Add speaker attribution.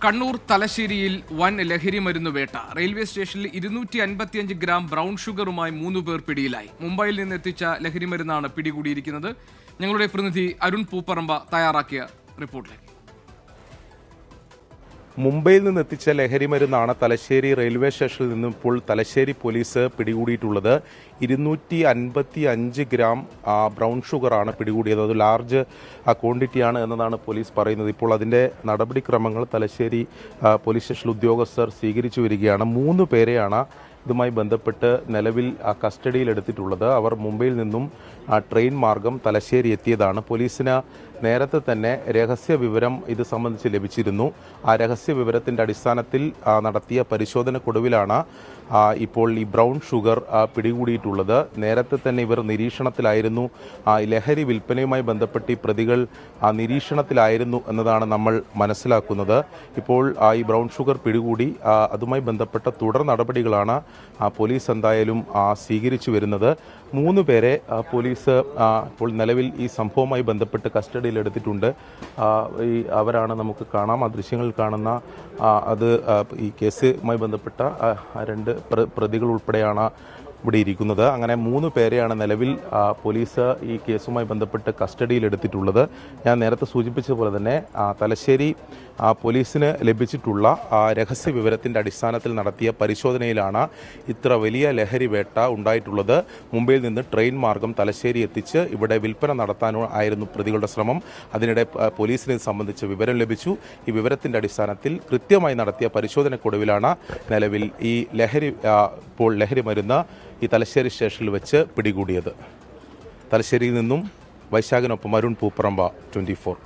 Speaker 1: കണ്ണൂർ തലശ്ശേരിയിൽ വൻ ലഹരി മരുന്ന് വേട്ട. റെയിൽവേ സ്റ്റേഷനിൽ 255 ഗ്രാം ബ്രൗൺ ഷുഗറുമായി 3 പേർ പിടിയിലായി. മുംബൈയിൽ നിന്ന് എത്തിച്ച ലഹരി മരുന്നാണ് പിടികൂടിയിരിക്കുന്നത്. ഞങ്ങളുടെ പ്രതിനിധി അരുൺ പൂപ്പറമ്പ തയ്യാറാക്കിയ റിപ്പോർട്ടിലേക്ക്.
Speaker 2: മുംബൈയിൽ നിന്ന് എത്തിച്ച ലഹരി മരുന്നാണ് തലശ്ശേരി റെയിൽവേ സ്റ്റേഷനിൽ നിന്നും ഇപ്പോൾ തലശ്ശേരി പോലീസ് പിടികൂടിയിട്ടുള്ളത്. 255 ഗ്രാം ബ്രൗൺ ഷുഗറാണ് പിടികൂടിയത്. അത് ലാർജ് ക്വാണ്ടിറ്റിയാണ് എന്നതാണ് പോലീസ് പറയുന്നത്. ഇപ്പോൾ അതിൻ്റെ നടപടിക്രമങ്ങൾ തലശ്ശേരി പോലീസ് സ്റ്റേഷൻ ഉദ്യോഗസ്ഥർ സ്വീകരിച്ചു വരികയാണ്. 3 പേരെയാണ് ഇതുമായി ബന്ധപ്പെട്ട് നിലവിൽ കസ്റ്റഡിയിലെടുത്തിട്ടുള്ളത്. അവർ മുംബൈയിൽ നിന്നും ട്രെയിൻ മാർഗം തലശ്ശേരി എത്തിയതാണ്. പോലീസിന് നേരത്തെ തന്നെ രഹസ്യ വിവരം ഇത് സംബന്ധിച്ച് ലഭിച്ചിരുന്നു. ആ രഹസ്യ വിവരത്തിൻ്റെ അടിസ്ഥാനത്തിൽ നടത്തിയ പരിശോധനക്കൊടുവിലാണ് ഇപ്പോൾ ഈ ബ്രൗൺ ഷുഗർ പിടികൂടിയിട്ടുള്ളത്. നേരത്തെ തന്നെ ഇവർ നിരീക്ഷണത്തിലായിരുന്നു. ലഹരി വിൽപ്പനയുമായി ബന്ധപ്പെട്ട് ഈ പ്രതികൾ നിരീക്ഷണത്തിലായിരുന്നു എന്നതാണ് നമ്മൾ മനസ്സിലാക്കുന്നത്. ഇപ്പോൾ ഈ ബ്രൗൺ ഷുഗർ പിടികൂടി അതുമായി ബന്ധപ്പെട്ട തുടർ നടപടികളാണ് പോലീസ് എന്തായാലും സ്വീകരിച്ചു വരുന്നത്. 3 പേരെ പോലീസ് ഇപ്പോൾ നിലവിൽ ഈ സംഭവവുമായി ബന്ധപ്പെട്ട് കസ്റ്റഡിയിലെടുത്തിട്ടുണ്ട്. അവരാണ് നമുക്ക് കാണാം, ആ ദൃശ്യങ്ങളിൽ കാണുന്ന അത് ഈ കേസുമായി ബന്ധപ്പെട്ട 2 പ്രതികൾ ഉൾപ്പെടെയാണ് ഇവിടെ ഇരിക്കുന്നത്. അങ്ങനെ 3 പേരെയാണ് നിലവിൽ പോലീസ് ഈ കേസുമായി ബന്ധപ്പെട്ട് കസ്റ്റഡിയിലെടുത്തിട്ടുള്ളത്. ഞാൻ നേരത്തെ സൂചിപ്പിച്ചതുപോലെ തന്നെ തലശ്ശേരി പോലീസിന് ലഭിച്ചിട്ടുള്ള രഹസ്യ വിവരത്തിൻ്റെ അടിസ്ഥാനത്തിൽ നടത്തിയ പരിശോധനയിലാണ് ഇത്ര വലിയ ലഹരി വേട്ട ഉണ്ടായിട്ടുള്ളത്. മുംബൈയിൽ നിന്ന് ട്രെയിൻ മാർഗം തലശ്ശേരി എത്തിച്ച് ഇവിടെ വിൽപ്പന നടത്താനായിരുന്നു പ്രതികളുടെ ശ്രമം. അതിനിടെ പോലീസിനെ ഇത് സംബന്ധിച്ച് വിവരം ലഭിച്ചു. ഈ വിവരത്തിൻ്റെ അടിസ്ഥാനത്തിൽ കൃത്യമായി നടത്തിയ പരിശോധനക്കൊടുവിലാണ് നിലവിൽ ഈ ലഹരി മരുന്ന് ഈ തലശ്ശേരി സ്റ്റേഷനിൽ വെച്ച് പിടികൂടിയത്. തലശ്ശേരിയിൽ നിന്നും വൈശാഖിനൊപ്പം അരുൺ പൂപ്പറമ്പ, 24.